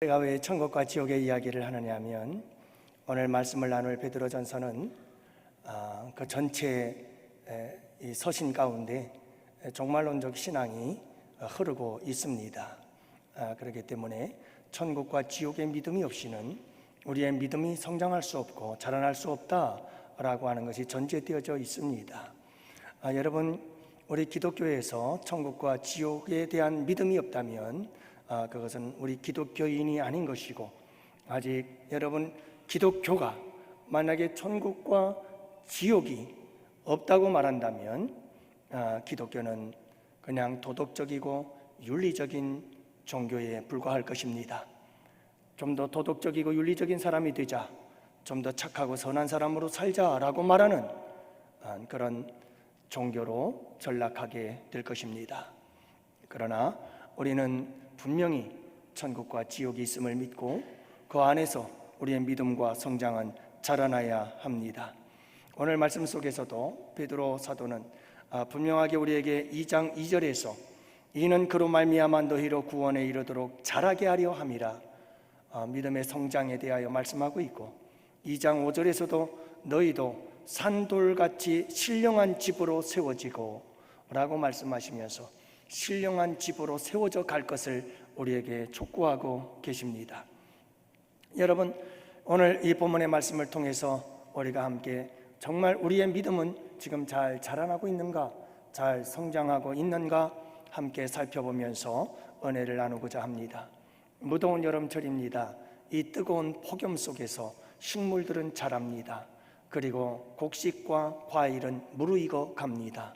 제가 왜 천국과 지옥의 이야기를 하느냐 하면, 오늘 말씀을 나눌 베드로전서는 그 전체 이 서신 가운데 종말론적 신앙이 흐르고 있습니다. 그렇기 때문에 천국과 지옥의 믿음이 없이는 우리의 믿음이 성장할 수 없고 자라날 수 없다라고 하는 것이 전제되어져 있습니다. 여러분, 우리 기독교에서 천국과 지옥에 대한 믿음이 없다면 그것은 우리 기독교인이 아닌 것이고, 아직 여러분 기독교가 만약에 천국과 지옥이 없다고 말한다면 기독교는 그냥 도덕적이고 윤리적인 종교에 불과할 것입니다. 좀 더 도덕적이고 윤리적인 사람이 되자, 좀 더 착하고 선한 사람으로 살자라고 말하는 그런 종교로 전락하게 될 것입니다. 그러나 우리는 분명히 천국과 지옥이 있음을 믿고 그 안에서 우리의 믿음과 성장은 자라나야 합니다. 오늘 말씀 속에서도 베드로 사도는 분명하게 우리에게 2장 2절에서 이는 그로 말미암아 너희로 구원에 이르도록 자라게 하려 함이라 믿음의 성장에 대하여 말씀하고 있고, 2장 5절에서도 너희도 산돌같이 신령한 집으로 세워지고 라고 말씀하시면서 신령한 집으로 세워져 갈 것을 우리에게 촉구하고 계십니다. 여러분, 오늘 이 본문의 말씀을 통해서 우리가 함께 정말 우리의 믿음은 지금 잘 자라나고 있는가, 잘 성장하고 있는가 함께 살펴보면서 은혜를 나누고자 합니다. 무더운 여름철입니다. 이 뜨거운 폭염 속에서 식물들은 자랍니다. 그리고 곡식과 과일은 무르익어 갑니다.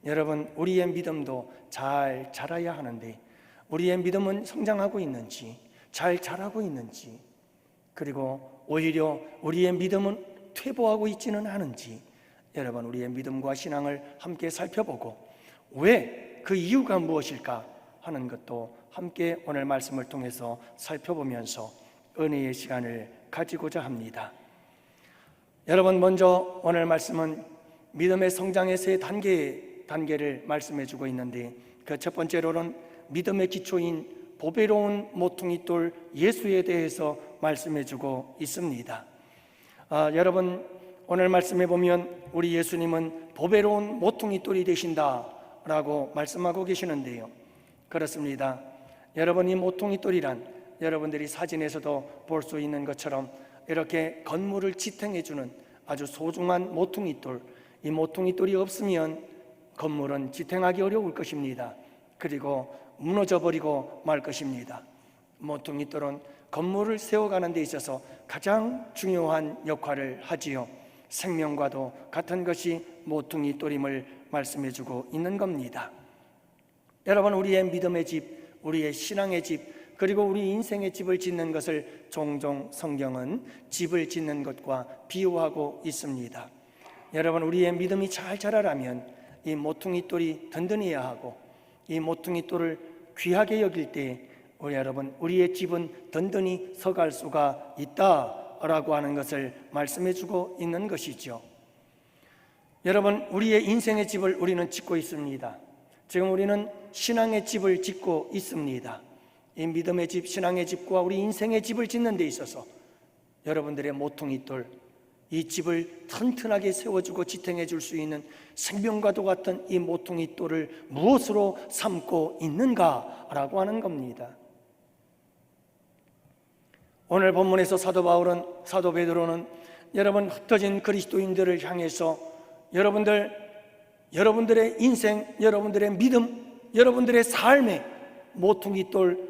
여러분, 우리의 믿음도 잘 자라야 하는데 우리의 믿음은 성장하고 있는지, 잘 자라고 있는지, 그리고 오히려 우리의 믿음은 퇴보하고 있지는 않은지, 여러분 우리의 믿음과 신앙을 함께 살펴보고 왜 그 이유가 무엇일까 하는 것도 함께 오늘 말씀을 통해서 살펴보면서 은혜의 시간을 가지고자 합니다. 여러분, 먼저 오늘 말씀은 믿음의 성장의 세 단계를 말씀해 주고 있는데, 그 첫 번째로는 믿음의 기초인 보배로운 모퉁이돌 예수에 대해서 말씀해 주고 있습니다. 여러분, 오늘 말씀해 보면 우리 예수님은 보배로운 모퉁이돌이 되신다라고 말씀하고 계시는데요, 그렇습니다. 여러분, 이 모퉁이돌이란 여러분들이 사진에서도 볼 수 있는 것처럼 이렇게 건물을 지탱해 주는 아주 소중한 모퉁이돌, 이 모퉁이돌이 없으면 건물은 지탱하기 어려울 것입니다. 그리고 무너져 버리고 말 것입니다. 모퉁이돌은 건물을 세워가는 데 있어서 가장 중요한 역할을 하지요. 생명과도 같은 것이 모퉁이돌임을 말씀해 주고 있는 겁니다. 여러분, 우리의 믿음의 집, 우리의 신앙의 집, 그리고 우리 인생의 집을 짓는 것을 종종 성경은 집을 짓는 것과 비유하고 있습니다. 여러분, 우리의 믿음이 잘 자라려면 이 모퉁이돌이 든든해야 하고, 이 모퉁이돌을 귀하게 여길 때 여러분, 우리의 집은 든든히 서갈 수가 있다라고 하는 것을 말씀해 주고 있는 것이죠. 여러분, 우리의 인생의 집을 우리는 짓고 있습니다. 지금 우리는 신앙의 집을 짓고 있습니다. 이 믿음의 집, 신앙의 집과 우리 인생의 집을 짓는 데 있어서 여러분들의 모퉁이돌, 이 집을 튼튼하게 세워주고 지탱해 줄 수 있는 생명과도 같은 이 모퉁이돌을 무엇으로 삼고 있는가라고 하는 겁니다. 오늘 본문에서 사도 베드로는 여러분 흩어진 그리스도인들을 향해서 여러분들의 인생, 여러분들의 믿음, 여러분들의 삶의 모퉁이돌,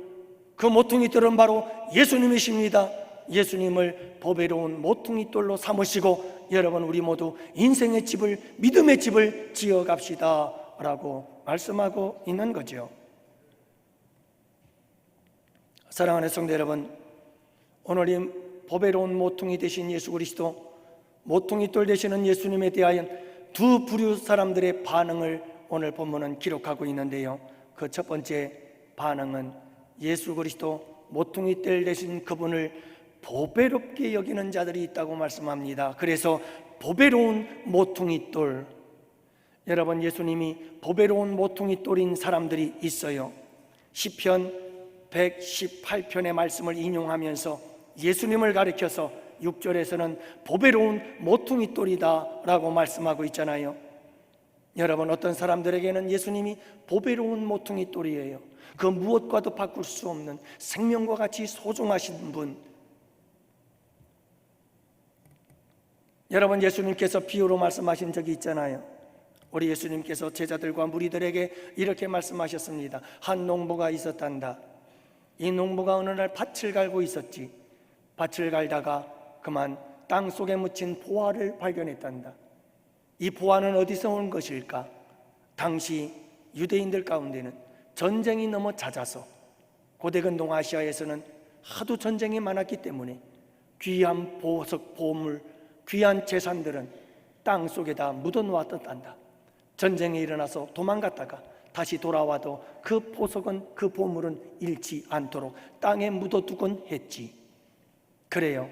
그 모퉁이돌은 바로 예수님이십니다. 예수님을 보배로운 모퉁이돌로 삼으시고 여러분, 우리 모두 인생의 집을, 믿음의 집을 지어갑시다 라고 말씀하고 있는 거죠. 사랑하는 성도 여러분, 오늘 이 보배로운 모퉁이 되신 예수 그리스도, 모퉁이돌 되시는 예수님에 대하여 두 부류 사람들의 반응을 오늘 본문은 기록하고 있는데요, 그 첫 번째 반응은 예수 그리스도 모퉁이돌 되신 그분을 보배롭게 여기는 자들이 있다고 말씀합니다. 그래서 보배로운 모퉁이돌, 여러분, 예수님이 보배로운 모퉁이돌인 사람들이 있어요. 시편 118편의 말씀을 인용하면서 예수님을 가리켜서 6절에서는 보배로운 모퉁이 돌이다 라고 말씀하고 있잖아요. 여러분, 어떤 사람들에게는 예수님이 보배로운 모퉁이 돌이에요. 그 무엇과도 바꿀 수 없는 생명과 같이 소중하신 분. 여러분, 예수님께서 비유로 말씀하신 적이 있잖아요. 우리 예수님께서 제자들과 무리들에게 이렇게 말씀하셨습니다. 한 농부가 있었단다. 이 농부가 어느 날 밭을 갈고 있었지. 밭을 갈다가 그만 땅 속에 묻힌 보화를 발견했단다. 이 보화는 어디서 온 것일까? 당시 유대인들 가운데는 전쟁이 너무 잦아서 고대근 동아시아에서는 하도 전쟁이 많았기 때문에 귀한 보석, 보물, 귀한 재산들은 땅 속에다 묻어놓았단다. 전쟁이 일어나서 도망갔다가 다시 돌아와도 그 보석은, 그 보물은 잃지 않도록 땅에 묻어두곤 했지. 그래요.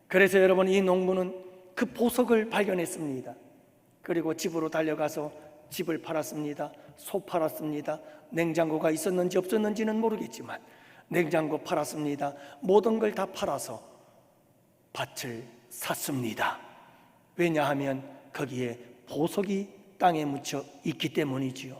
그래서 여러분, 이 농부는 그 보석을 발견했습니다. 그리고 집으로 달려가서 집을 팔았습니다. 소 팔았습니다. 냉장고가 있었는지 없었는지는 모르겠지만 냉장고 팔았습니다. 모든 걸 다 팔아서 밭을 샀습니다. 왜냐하면 거기에 보석이 땅에 묻혀 있기 때문이지요.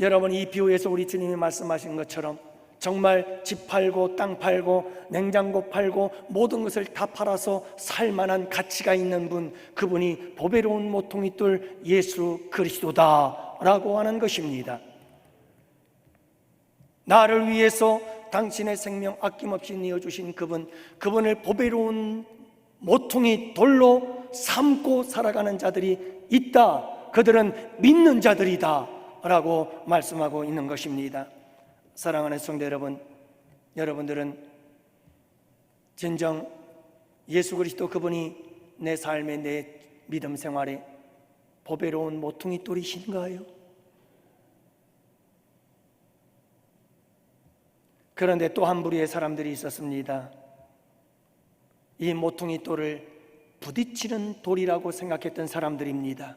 여러분, 이 비유에서 우리 주님이 말씀하신 것처럼 정말 집 팔고 땅 팔고 냉장고 팔고 모든 것을 다 팔아서 살만한 가치가 있는 분, 그분이 보배로운 모퉁이 돌 예수 그리스도다라고 하는 것입니다. 나를 위해서 당신의 생명 아낌없이 내어주신 그분, 그분을 보배로운 모퉁이 돌로 삼고 살아가는 자들이 있다. 그들은 믿는 자들이다 라고 말씀하고 있는 것입니다. 사랑하는 성도 여러분, 여러분들은 진정 예수 그리스도 그분이 내 삶의, 내 믿음 생활에 보배로운 모퉁이 돌이신가요? 그런데 또 한 부류의 사람들이 있었습니다. 이 모퉁이 돌을 부딪히는 돌이라고 생각했던 사람들입니다.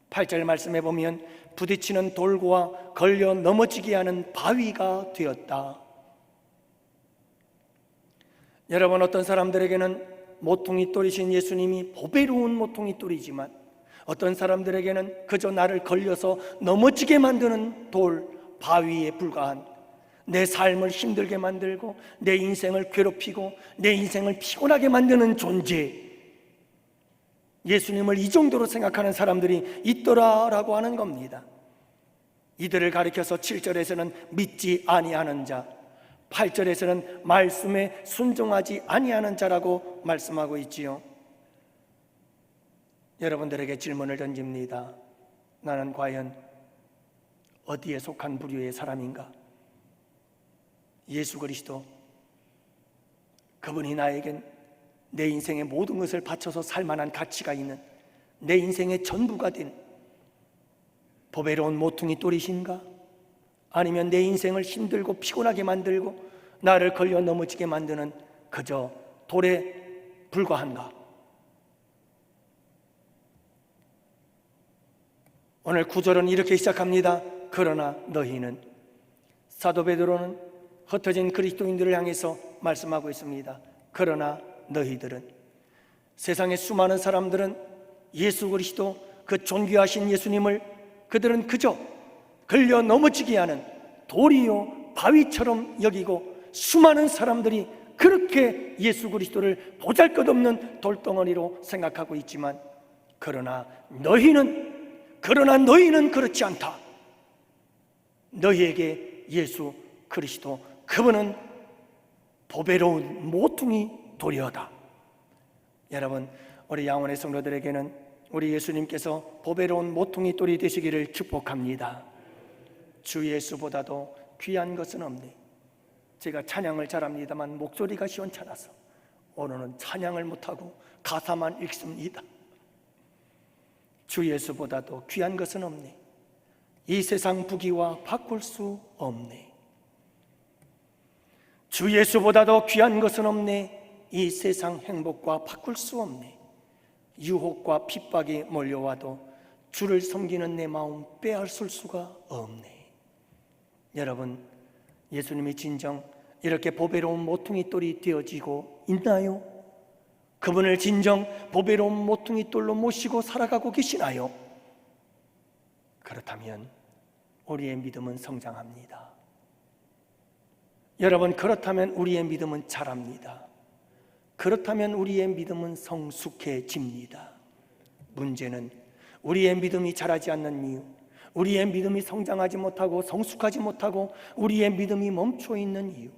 8절 말씀해 보면 부딪히는 돌과 걸려 넘어지게 하는 바위가 되었다. 여러분, 어떤 사람들에게는 모퉁이 돌이신 예수님이 보배로운 모퉁이 돌이지만 어떤 사람들에게는 그저 나를 걸려서 넘어지게 만드는 돌, 바위에 불과한, 내 삶을 힘들게 만들고 내 인생을 괴롭히고 내 인생을 피곤하게 만드는 존재, 예수님을 이 정도로 생각하는 사람들이 있더라라고 하는 겁니다. 이들을 가리켜서 7절에서는 믿지 아니하는 자, 8절에서는 말씀에 순종하지 아니하는 자라고 말씀하고 있지요. 여러분들에게 질문을 던집니다. 나는 과연 어디에 속한 부류의 사람인가? 예수 그리스도, 그분이 나에겐 내 인생의 모든 것을 바쳐서 살만한 가치가 있는, 내 인생의 전부가 된 보배로운 모퉁이 돌이신가? 아니면 내 인생을 힘들고 피곤하게 만들고 나를 걸려 넘어지게 만드는 그저 돌에 불과한가? 오늘 9절은 이렇게 시작합니다. 그러나 너희는, 사도 베드로는 흩어진 그리스도인들을 향해서 말씀하고 있습니다. 그러나 너희들은, 세상의 수많은 사람들은 예수 그리스도, 그 존귀하신 예수님을 그들은 그저 걸려 넘어지게 하는 돌이요 바위처럼 여기고, 수많은 사람들이 그렇게 예수 그리스도를 보잘것없는 돌덩어리로 생각하고 있지만, 그러나 너희는 그렇지 않다. 너희에게 예수 그리스도, 그분은 보배로운 모퉁이 돌이어다. 여러분, 우리 양원의 성도들에게는 우리 예수님께서 보배로운 모퉁이 돌이 되시기를 축복합니다. 주 예수보다도 귀한 것은 없네. 제가 찬양을 잘합니다만 목소리가 시원찮아서 오늘은 찬양을 못하고 가사만 읽습니다. 주 예수보다도 귀한 것은 없네. 이 세상 부귀와 바꿀 수 없네. 주 예수보다도 귀한 것은 없네. 이 세상 행복과 바꿀 수 없네. 유혹과 핍박이 몰려와도 주를 섬기는 내 마음 빼앗을 수가 없네. 여러분, 예수님이 진정 이렇게 보배로운 모퉁이 돌이 되어지고 있나요? 그분을 진정 보배로운 모퉁이 돌로 모시고 살아가고 계시나요? 그렇다면 우리의 믿음은 성장합니다. 여러분, 그렇다면 우리의 믿음은 자랍니다. 그렇다면 우리의 믿음은 성숙해집니다. 문제는 우리의 믿음이 자라지 않는 이유, 우리의 믿음이 성장하지 못하고 성숙하지 못하고 우리의 믿음이 멈춰 있는 이유,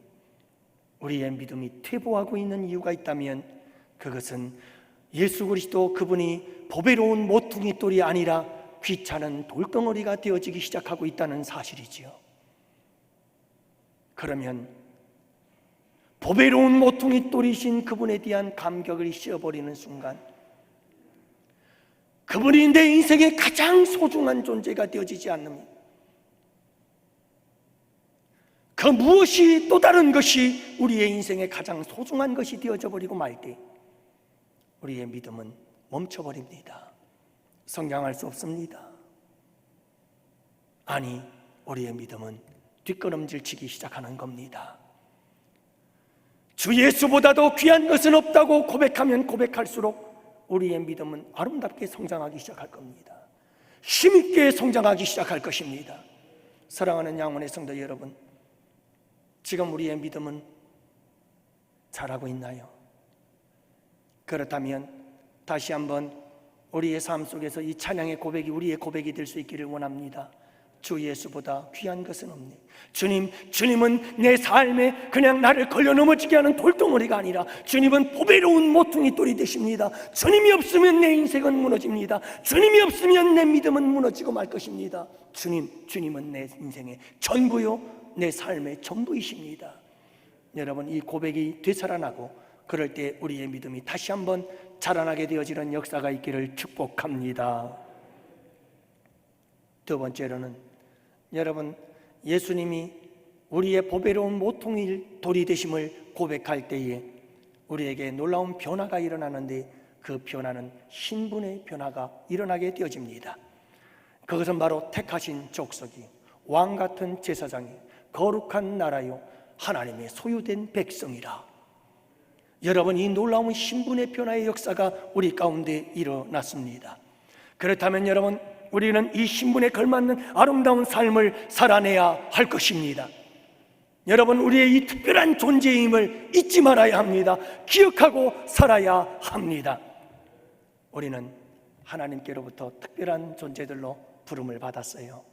우리의 믿음이 퇴보하고 있는 이유가 있다면 그것은 예수 그리스도 그분이 보배로운 모퉁이 돌이 아니라 귀찮은 돌덩어리가 되어지기 시작하고 있다는 사실이지요. 그러면 보배로운 모퉁이 돌이신 그분에 대한 감격을 씌워버리는 순간 그분이 내 인생의 가장 소중한 존재가 되어지지 않느니 그 무엇이 또 다른 것이 우리의 인생의 가장 소중한 것이 되어져 버리고 말 때 우리의 믿음은 멈춰버립니다. 성장할 수 없습니다. 아니, 우리의 믿음은 뒷걸음질 치기 시작하는 겁니다. 주 예수보다도 귀한 것은 없다고 고백하면 고백할수록 우리의 믿음은 아름답게 성장하기 시작할 겁니다. 힘있게 성장하기 시작할 것입니다. 사랑하는 양원의 성도 여러분, 지금 우리의 믿음은 자라고 있나요? 그렇다면 다시 한번 우리의 삶 속에서 이 찬양의 고백이 우리의 고백이 될 수 있기를 원합니다. 주 예수보다 귀한 것은 없네. 주님은 내 삶에 그냥 나를 걸려 넘어지게 하는 돌덩어리가 아니라 주님은 보배로운 모퉁이 돌이 되십니다. 주님이 없으면 내 인생은 무너집니다. 주님이 없으면 내 믿음은 무너지고 말 것입니다. 주님은 내 인생의 전부요, 내 삶의 전부이십니다. 여러분, 이 고백이 되살아나고 그럴 때 우리의 믿음이 다시 한번 자라나게 되어지는 역사가 있기를 축복합니다. 두 번째로는 여러분, 예수님이 우리의 보배로운 모퉁이 돌이 되심을 고백할 때에 우리에게 놀라운 변화가 일어나는데 그 변화는 신분의 변화가 일어나게 되어집니다. 그것은 바로 택하신 족속이, 왕같은 제사장이, 거룩한 나라요, 하나님의 소유된 백성이라. 여러분, 이 놀라운 신분의 변화의 역사가 우리 가운데 일어났습니다. 그렇다면 여러분, 우리는 이 신분에 걸맞는 아름다운 삶을 살아내야 할 것입니다. 여러분, 우리의 이 특별한 존재임을 잊지 말아야 합니다. 기억하고 살아야 합니다. 우리는 하나님께로부터 특별한 존재들로 부름을 받았어요.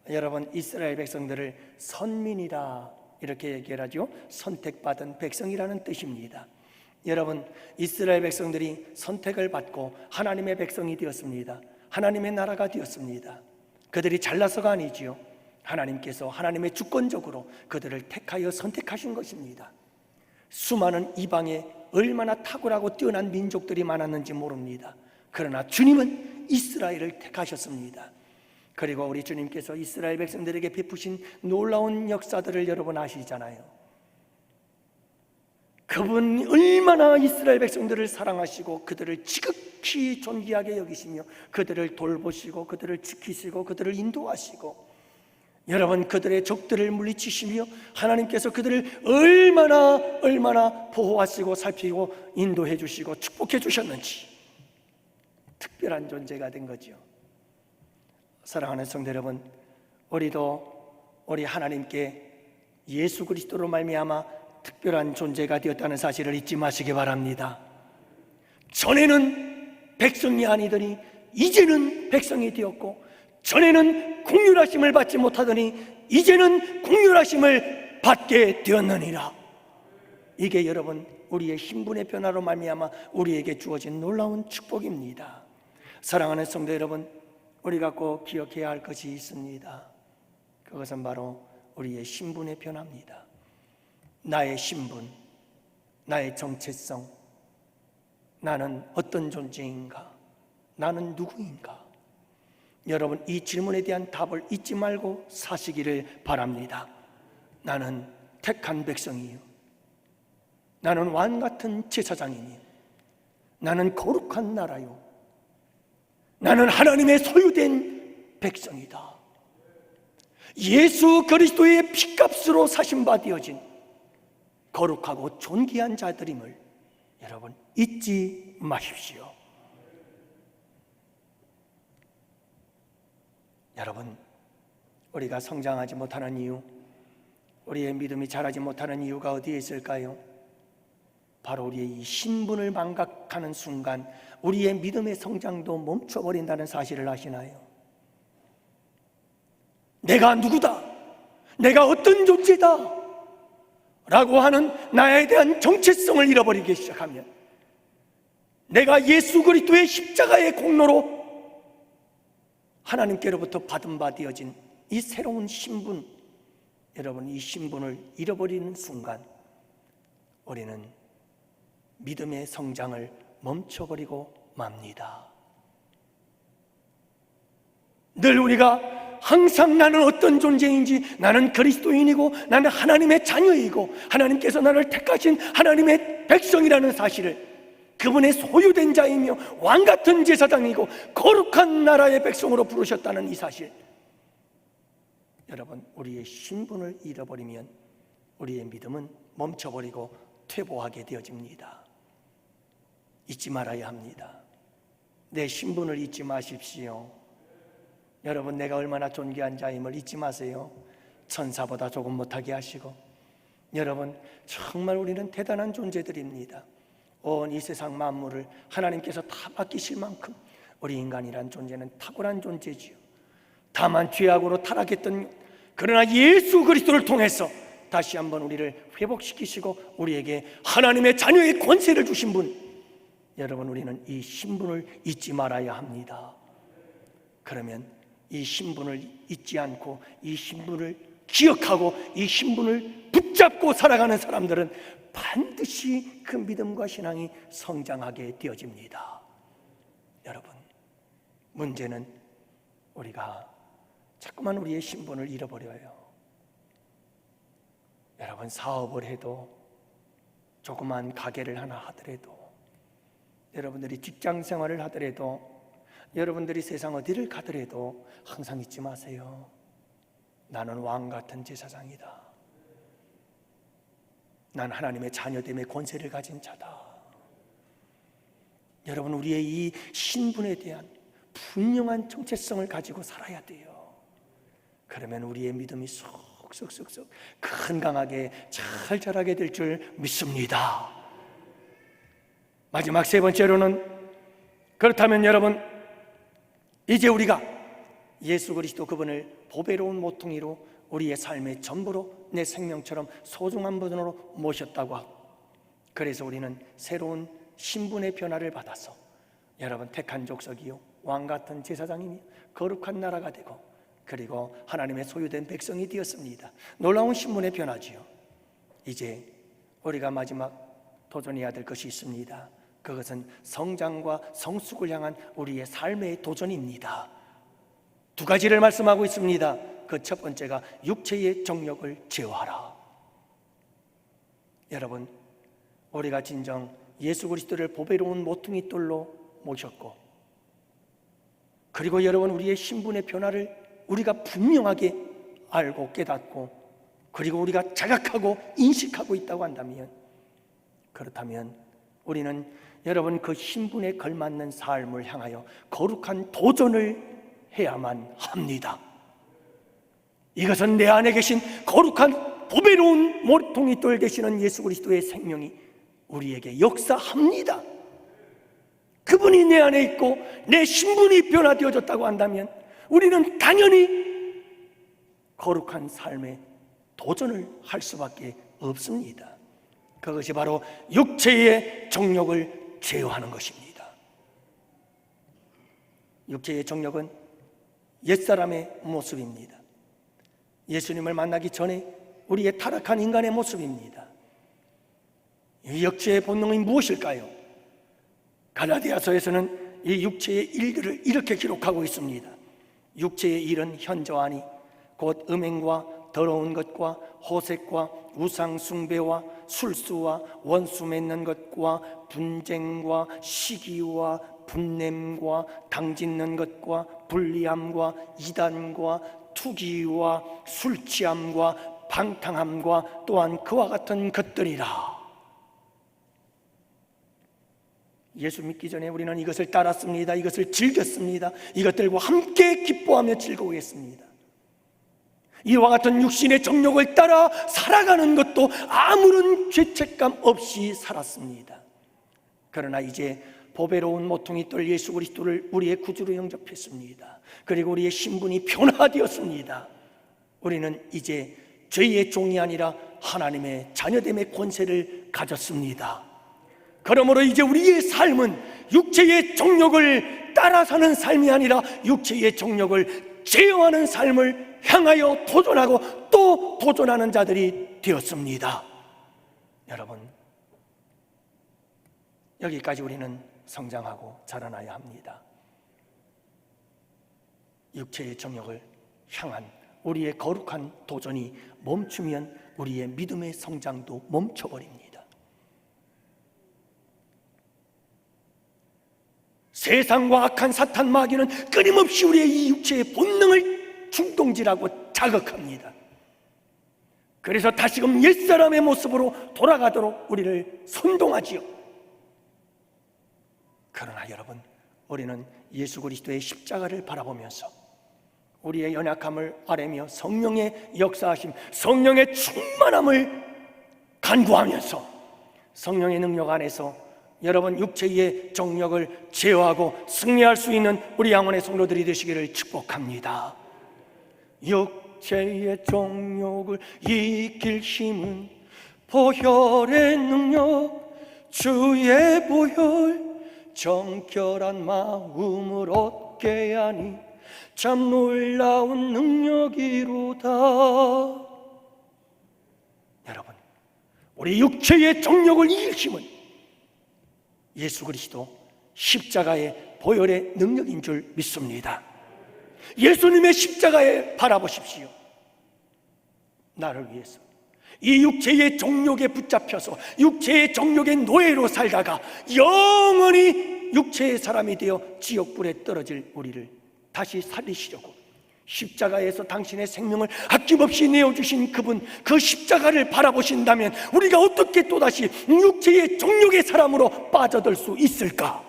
여러분, 이스라엘 백성들을 선민이라 이렇게 얘기하죠. 선택받은 백성이라는 뜻입니다. 여러분, 이스라엘 백성들이 선택을 받고 하나님의 백성이 되었습니다. 하나님의 나라가 되었습니다. 그들이 잘나서가 아니지요. 하나님께서 하나님의 주권적으로 그들을 택하여 선택하신 것입니다. 수많은 이방에 얼마나 탁월하고 뛰어난 민족들이 많았는지 모릅니다. 그러나 주님은 이스라엘을 택하셨습니다. 그리고 우리 주님께서 이스라엘 백성들에게 베푸신 놀라운 역사들을 여러분 아시잖아요. 그분 얼마나 이스라엘 백성들을 사랑하시고 그들을 지극히 존귀하게 여기시며 그들을 돌보시고 그들을 지키시고 그들을 인도하시고, 여러분, 그들의 적들을 물리치시며 하나님께서 그들을 얼마나 보호하시고 살피고 인도해 주시고 축복해 주셨는지 특별한 존재가 된 거죠. 사랑하는 성도 여러분, 우리도 우리 하나님께 예수 그리스도로 말미암아 특별한 존재가 되었다는 사실을 잊지 마시기 바랍니다. 전에는 백성이 아니더니 이제는 백성이 되었고, 전에는 긍휼하심을 받지 못하더니 이제는 긍휼하심을 받게 되었느니라. 이게 여러분, 우리의 신분의 변화로 말미암아 우리에게 주어진 놀라운 축복입니다. 사랑하는 성도 여러분, 우리가 꼭 기억해야 할 것이 있습니다. 그것은 바로 우리의 신분의 변화입니다. 나의 신분, 나의 정체성, 나는 어떤 존재인가? 나는 누구인가? 여러분, 이 질문에 대한 답을 잊지 말고 사시기를 바랍니다. 나는 택한 백성이요, 나는 왕같은 제사장이니, 나는 거룩한 나라요, 나는 하나님의 소유된 백성이다. 예수 그리스도의 피값으로 사신바 되어진 거룩하고 존귀한 자들임을 여러분 잊지 마십시오. 여러분, 우리가 성장하지 못하는 이유, 우리의 믿음이 자라지 못하는 이유가 어디에 있을까요? 바로 우리의 이 신분을 망각하는 순간 우리의 믿음의 성장도 멈춰버린다는 사실을 아시나요? 내가 누구다, 내가 어떤 존재다 라고 하는 나에 대한 정체성을 잃어버리기 시작하면, 내가 예수 그리스도의 십자가의 공로로 하나님께로부터 받은 바 되어진 이 새로운 신분, 여러분, 이 신분을 잃어버리는 순간 우리는 믿음의 성장을 멈춰버리고 맙니다. 늘 우리가 항상 나는 어떤 존재인지, 나는 그리스도인이고 나는 하나님의 자녀이고 하나님께서 나를 택하신 하나님의 백성이라는 사실을, 그분의 소유된 자이며 왕같은 제사장이고 거룩한 나라의 백성으로 부르셨다는 이 사실, 여러분, 우리의 신분을 잃어버리면 우리의 믿음은 멈춰버리고 퇴보하게 되어집니다. 잊지 말아야 합니다. 내 신분을 잊지 마십시오. 여러분, 내가 얼마나 존귀한 자임을 잊지 마세요. 천사보다 조금 못하게 하시고, 여러분, 정말 우리는 대단한 존재들입니다. 온 이 세상 만물을 하나님께서 다 맡기실 만큼 우리 인간이란 존재는 탁월한 존재지요. 다만 죄악으로 타락했던, 그러나 예수 그리스도를 통해서 다시 한번 우리를 회복시키시고 우리에게 하나님의 자녀의 권세를 주신 분, 여러분, 우리는 이 신분을 잊지 말아야 합니다. 그러면 이 신분을 잊지 않고 이 신분을 기억하고 이 신분을 붙잡고 살아가는 사람들은 반드시 그 믿음과 신앙이 성장하게 되어집니다. 여러분, 문제는 우리가 자꾸만 우리의 신분을 잃어버려요. 여러분, 사업을 해도, 조그만 가게를 하나 하더라도, 여러분들이 직장 생활을 하더라도, 여러분들이 세상 어디를 가더라도 항상 잊지 마세요. 나는 왕같은 제사장이다. 난 하나님의 자녀됨의 권세를 가진 자다. 여러분, 우리의 이 신분에 대한 분명한 정체성을 가지고 살아야 돼요. 그러면 우리의 믿음이 쏙쏙쏙쏙 건강하게 잘 자라게 될 줄 믿습니다. 마지막 세 번째로는, 그렇다면 여러분, 이제 우리가 예수 그리스도 그분을 보배로운 모퉁이로 우리의 삶의 전부로, 내 생명처럼 소중한 분으로 모셨다고 하고, 그래서 우리는 새로운 신분의 변화를 받아서 여러분 택한 족속이요 왕같은 제사장이며 거룩한 나라가 되고, 그리고 하나님의 소유된 백성이 되었습니다. 놀라운 신분의 변화지요. 이제 우리가 마지막 도전해야 될 것이 있습니다. 그것은 성장과 성숙을 향한 우리의 삶의 도전입니다. 두 가지를 말씀하고 있습니다. 그 첫 번째가 육체의 정욕을 제어하라. 여러분, 우리가 진정 예수 그리스도를 보배로운 모퉁이 돌로 모셨고, 그리고 여러분, 우리의 신분의 변화를 우리가 분명하게 알고 깨닫고, 그리고 우리가 자각하고 인식하고 있다고 한다면, 그렇다면 우리는 여러분 그 신분에 걸맞는 삶을 향하여 거룩한 도전을 해야만 합니다. 이것은 내 안에 계신 거룩한 보배로운 모퉁이 돌 되시는 예수 그리스도의 생명이 우리에게 역사합니다. 그분이 내 안에 있고 내 신분이 변화되어졌다고 한다면 우리는 당연히 거룩한 삶에 도전을 할 수밖에 없습니다. 그것이 바로 육체의 정욕을 제어하는 것입니다. 육체의 정욕은 옛사람의 모습입니다. 예수님을 만나기 전에 우리의 타락한 인간의 모습입니다. 이 육체의 본능이 무엇일까요? 갈라디아서에서는 이 육체의 일들을 이렇게 기록하고 있습니다. 육체의 일은 현저하니 곧 음행과 더러운 것과 호색과 우상 숭배와 술수와 원수 맺는 것과 분쟁과 시기와 분냄과 당짓는 것과 불리함과 이단과 투기와 술취함과 방탕함과 또한 그와 같은 것들이라. 예수 믿기 전에 우리는 이것을 따랐습니다. 이것을 즐겼습니다. 이것들과 함께 기뻐하며 즐거워했습니다. 이와 같은 육신의 정욕을 따라 살아가는 것도 아무런 죄책감 없이 살았습니다. 그러나 이제 보배로운 모퉁이 돌 예수 그리스도를 우리의 구주로 영접했습니다. 그리고 우리의 신분이 변화되었습니다. 우리는 이제 죄의 종이 아니라 하나님의 자녀됨의 권세를 가졌습니다. 그러므로 이제 우리의 삶은 육체의 정욕을 따라 사는 삶이 아니라 육체의 정욕을 제어하는 삶을 향하여 도전하고 또 도전하는 자들이 되었습니다. 여러분, 여기까지 우리는 성장하고 자라나야 합니다. 육체의 정욕을 향한 우리의 거룩한 도전이 멈추면 우리의 믿음의 성장도 멈춰버립니다. 세상과 악한 사탄 마귀는 끊임없이 우리의 이 육체의 본능을 충동질하고 자극합니다. 그래서 다시금 옛사람의 모습으로 돌아가도록 우리를 선동하지요. 그러나 여러분, 우리는 예수 그리스도의 십자가를 바라보면서 우리의 연약함을 아뢰며 성령의 역사하심, 성령의 충만함을 간구하면서 성령의 능력 안에서 여러분 육체의 정욕을 제어하고 승리할 수 있는 우리 영혼의 성도들이 되시기를 축복합니다. 육체의 정욕을 이길 힘은 보혈의 능력, 주의 보혈, 정결한 마음을 얻게 하니 참 놀라운 능력이로다. 여러분, 우리 육체의 정욕을 이길 힘은 예수 그리스도 십자가의 보혈의 능력인 줄 믿습니다. 예수님의 십자가에 바라보십시오. 나를 위해서 이 육체의 정욕에 붙잡혀서 육체의 정욕의 노예로 살다가 영원히 육체의 사람이 되어 지옥불에 떨어질 우리를 다시 살리시려고 십자가에서 당신의 생명을 아낌없이 내어주신 그분, 그 십자가를 바라보신다면 우리가 어떻게 또다시 육체의 정욕의 사람으로 빠져들 수 있을까?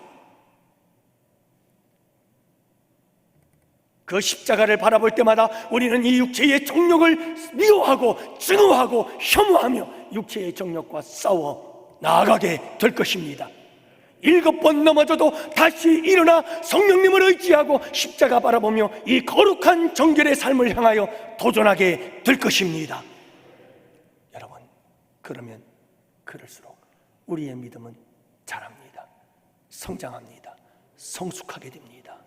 그 십자가를 바라볼 때마다 우리는 이 육체의 정욕을 미워하고 증오하고 혐오하며 육체의 정욕과 싸워 나아가게 될 것입니다. 7번 넘어져도 다시 일어나 성령님을 의지하고 십자가 바라보며 이 거룩한 정결의 삶을 향하여 도전하게 될 것입니다. 여러분, 그러면 그럴수록 우리의 믿음은 자랍니다. 성장합니다. 성숙하게 됩니다.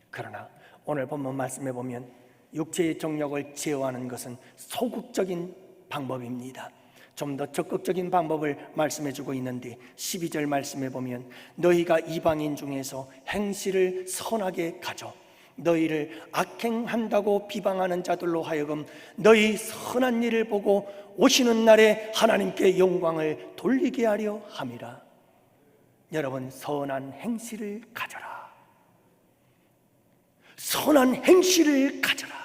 그러나 오늘 본문 말씀에 보면 육체의 정욕을 제어하는 것은 소극적인 방법입니다. 좀 더 적극적인 방법을 말씀해 주고 있는데 12절 말씀에 보면 너희가 이방인 중에서 행실을 선하게 가져 너희를 악행한다고 비방하는 자들로 하여금 너희 선한 일을 보고 오시는 날에 하나님께 영광을 돌리게 하려 함이라. 여러분, 선한 행실을 가져라. 선한 행실을 가져라.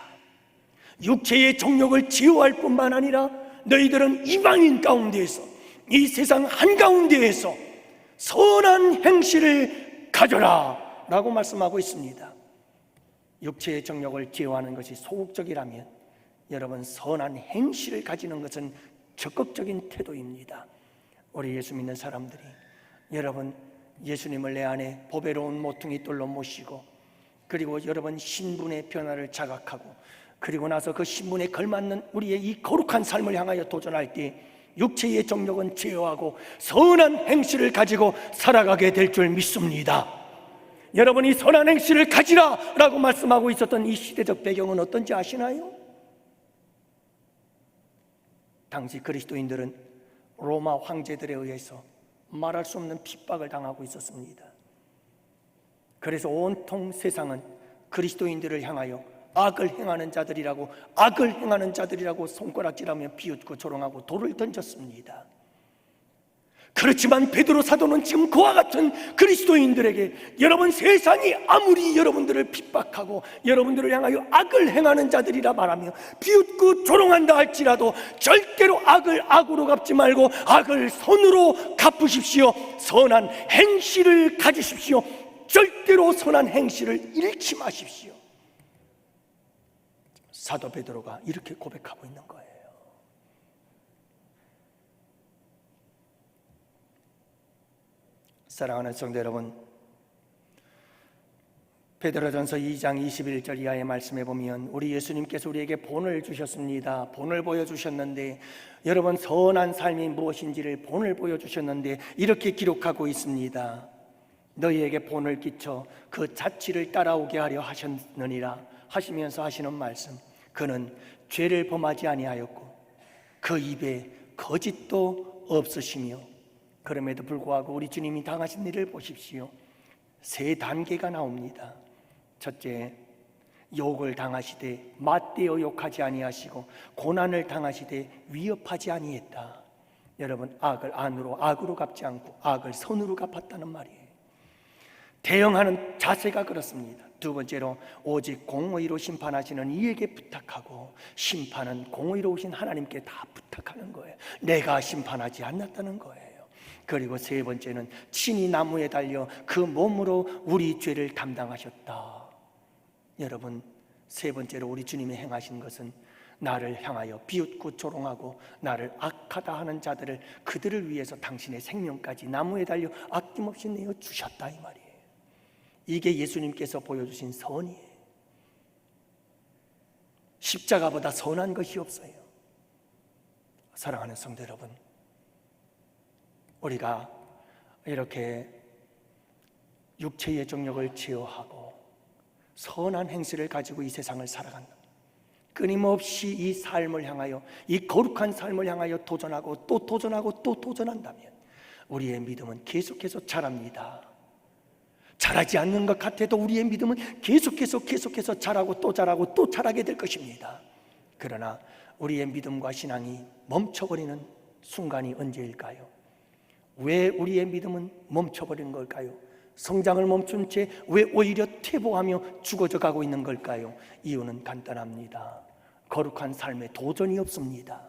육체의 정욕을 제어할 뿐만 아니라 너희들은 이방인 가운데에서, 이 세상 한가운데에서 선한 행실을 가져라 라고 말씀하고 있습니다. 육체의 정욕을 제어하는 것이 소극적이라면 여러분, 선한 행실을 가지는 것은 적극적인 태도입니다. 우리 예수 믿는 사람들이 여러분 예수님을 내 안에 보배로운 모퉁이 돌로 모시고 그리고 여러분 신분의 변화를 자각하고 그리고 나서 그 신분에 걸맞는 우리의 이 거룩한 삶을 향하여 도전할 때 육체의 정욕은 제어하고 선한 행실을 가지고 살아가게 될 줄 믿습니다. 여러분이 선한 행실을 가지라 라고 말씀하고 있었던 이 시대적 배경은 어떤지 아시나요? 당시 그리스도인들은 로마 황제들에 의해서 말할 수 없는 핍박을 당하고 있었습니다. 그래서 온통 세상은 그리스도인들을 향하여 악을 행하는 자들이라고 손가락질하며 비웃고 조롱하고 돌을 던졌습니다. 그렇지만 베드로 사도는 지금 그와 같은 그리스도인들에게, 여러분, 세상이 아무리 여러분들을 핍박하고 여러분들을 향하여 악을 행하는 자들이라 말하며 비웃고 조롱한다 할지라도 절대로 악을 악으로 갚지 말고 악을 선으로 갚으십시오. 선한 행실을 가지십시오. 절대로 선한 행실을 잃지 마십시오. 사도 베드로가 이렇게 고백하고 있는 거예요. 사랑하는 성도 여러분, 베드로전서 2장 21절 이하의 말씀에 보면 우리 예수님께서 우리에게 본을 주셨습니다. 본을 보여주셨는데, 여러분, 선한 삶이 무엇인지를 본을 보여주셨는데 이렇게 기록하고 있습니다. 너희에게 본을 끼쳐 그 자취를 따라오게 하려 하셨느니라 하시면서 하시는 말씀, 그는 죄를 범하지 아니하였고 그 입에 거짓도 없으시며, 그럼에도 불구하고 우리 주님이 당하신 일을 보십시오. 3단계가 나옵니다. 첫째, 욕을 당하시되 맞대어 욕하지 아니하시고 고난을 당하시되 위협하지 아니했다. 여러분, 악을 안으로 악으로 갚지 않고 악을 선으로 갚았다는 말이에요. 대응하는 자세가 그렇습니다. 두 번째로, 오직 공의로 심판하시는 이에게 부탁하고, 심판은 공의로우신 하나님께 다 부탁하는 거예요. 내가 심판하지 않았다는 거예요. 그리고 세 번째는 친히 나무에 달려 그 몸으로 우리 죄를 담당하셨다. 여러분, 세 번째로 우리 주님이 행하신 것은 나를 향하여 비웃고 조롱하고 나를 악하다 하는 자들을, 그들을 위해서 당신의 생명까지 나무에 달려 아낌없이 내어 주셨다, 이 말이에요. 이게 예수님께서 보여주신 선이에요. 십자가보다 선한 것이 없어요. 사랑하는 성도 여러분, 우리가 이렇게 육체의 정욕을 제어하고 선한 행실을 가지고 이 세상을 살아간다. 끊임없이 이 삶을 향하여, 이 거룩한 삶을 향하여 도전하고 또 도전하고 또 도전한다면 우리의 믿음은 계속해서 자랍니다. 자라지 않는 것 같아도 우리의 믿음은 계속해서 자라고 또 자라고 또 자라게 될 것입니다. 그러나 우리의 믿음과 신앙이 멈춰버리는 순간이 언제일까요? 왜 우리의 믿음은 멈춰버리는 걸까요? 성장을 멈춘 채 왜 오히려 퇴보하며 죽어져 가고 있는 걸까요? 이유는 간단합니다. 거룩한 삶에 도전이 없습니다.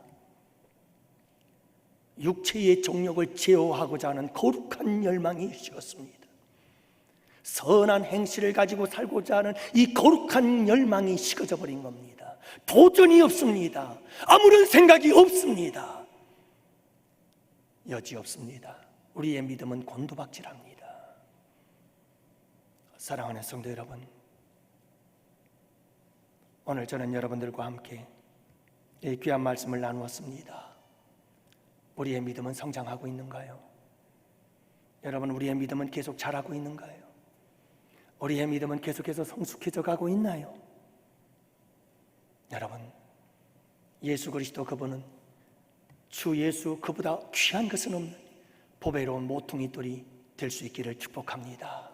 육체의 정욕을 제어하고자 하는 거룩한 열망이 식었습니다. 선한 행실을 가지고 살고자 하는 이 거룩한 열망이 식어져 버린 겁니다. 도전이 없습니다. 아무런 생각이 없습니다. 여지 없습니다. 우리의 믿음은 곤두박질합니다. 사랑하는 성도 여러분, 오늘 저는 여러분들과 함께 이 귀한 말씀을 나누었습니다. 우리의 믿음은 성장하고 있는가요? 여러분, 우리의 믿음은 계속 자라고 있는가요? 우리의 믿음은 계속해서 성숙해져 가고 있나요? 여러분, 예수 그리스도 그분은, 주 예수 그보다 귀한 것은 없는 보배로운 모퉁이돌이 될 수 있기를 축복합니다.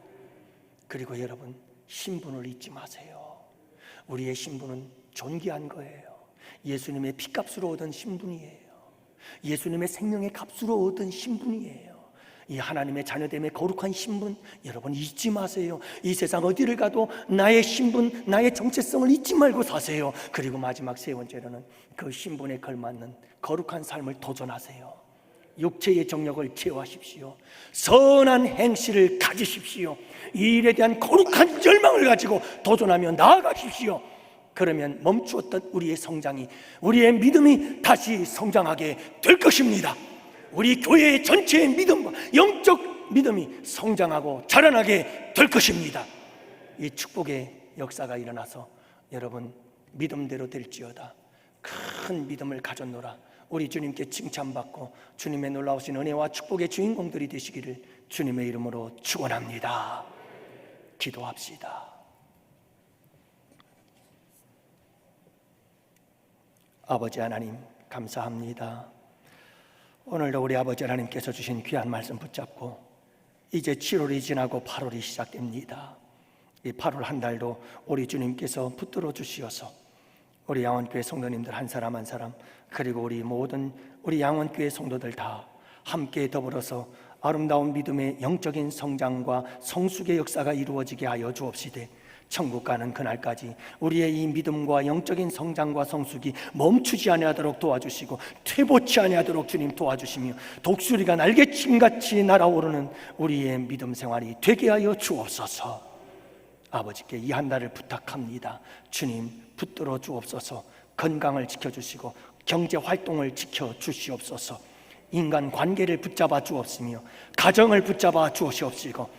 그리고 여러분, 신분을 잊지 마세요. 우리의 신분은 존귀한 거예요. 예수님의 피값으로 얻은 신분이에요. 예수님의 생명의 값으로 얻은 신분이에요. 이 하나님의 자녀됨의 거룩한 신분, 여러분 잊지 마세요. 이 세상 어디를 가도 나의 신분, 나의 정체성을 잊지 말고 사세요. 그리고 마지막 세 번째로는 그 신분에 걸맞는 거룩한 삶을 도전하세요. 육체의 정욕을 제어하십시오. 선한 행실을 가지십시오. 이 일에 대한 거룩한 열망을 가지고 도전하며 나아가십시오. 그러면 멈추었던 우리의 성장이, 우리의 믿음이 다시 성장하게 될 것입니다. 우리 교회의 전체의 믿음과 영적 믿음이 성장하고 자라나게 될 것입니다. 이 축복의 역사가 일어나서 여러분 믿음대로 될지어다. 큰 믿음을 가졌노라. 우리 주님께 칭찬받고 주님의 놀라우신 은혜와 축복의 주인공들이 되시기를 주님의 이름으로 축원합니다. 기도합시다. 아버지 하나님, 감사합니다. 오늘도 우리 아버지 하나님께서 주신 귀한 말씀 붙잡고 이제 7월이 지나고 8월이 시작됩니다. 이 8월 한 달도 우리 주님께서 붙들어 주시어서 우리 양원교회 성도님들 한 사람 한 사람, 그리고 우리 모든 우리 양원교회 성도들 다 함께 더불어서 아름다운 믿음의 영적인 성장과 성숙의 역사가 이루어지게 하여 주옵시되, 천국 가는 그날까지 우리의 이 믿음과 영적인 성장과 성숙이 멈추지 아니하도록 도와주시고 퇴보치 아니하도록 주님 도와주시며, 독수리가 날개침같이 날아오르는 우리의 믿음 생활이 되게 하여 주옵소서. 아버지께 이 한 달을 부탁합니다. 주님 붙들어 주옵소서. 건강을 지켜주시고 경제 활동을 지켜주시옵소서. 인간 관계를 붙잡아 주옵시며 가정을 붙잡아 주시옵시고,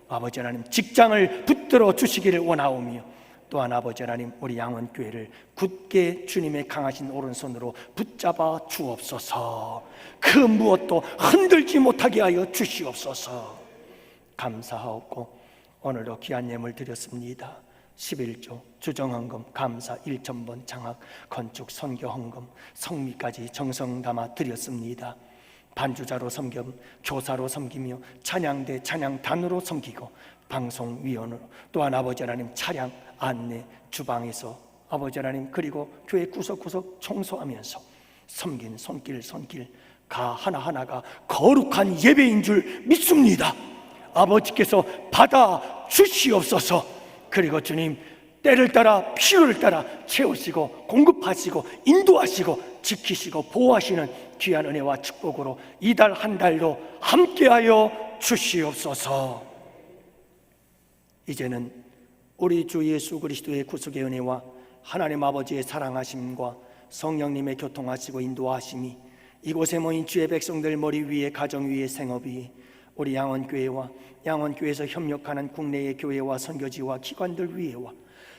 아버지 하나님 직장을 붙들어 주시기를 원하오며, 또한 아버지 하나님 우리 양원교회를 굳게 주님의 강하신 오른손으로 붙잡아 주옵소서. 그 무엇도 흔들지 못하게 하여 주시옵소서. 감사하옵고 오늘도 귀한 예물 드렸습니다. 11조 주정헌금 감사 1,000번 장학 건축 선교 헌금 성미까지 정성 담아 드렸습니다. 반주자로 섬김, 교사로 섬기며 찬양대 찬양단으로 섬기고 방송위원으로, 또한 아버지 하나님 차량 안내 주방에서 아버지 하나님 그리고 교회 구석구석 청소하면서 섬긴 손길 가 하나하나가 거룩한 예배인 줄 믿습니다. 아버지께서 받아 주시옵소서. 그리고 주님 때를 따라 필요를 따라 채우시고 공급하시고 인도하시고 지키시고 보호하시는 귀한 은혜와 축복으로 이달 한 달도 함께하여 주시옵소서. 이제는 우리 주 예수 그리스도의 구속의 은혜와 하나님 아버지의 사랑하심과 성령님의 교통하시고 인도하심이 이곳에 모인 주의 백성들 머리 위에 가정 위에 생업 위에 우리 양원교회와 양원교회에서 협력하는 국내의 교회와 선교지와 기관들 위에와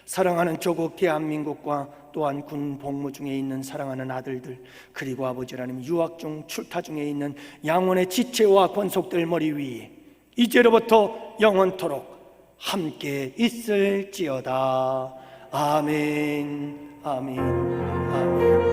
사랑하는 조국 대한민국과 또한 군 복무 중에 있는 사랑하는 아들들, 그리고 아버지 하나님 유학 중 출타 중에 있는 양원의 지체와 권속들 머리 위에 이제로부터 영원토록 함께 있을지어다. 아멘, 아멘, 아멘.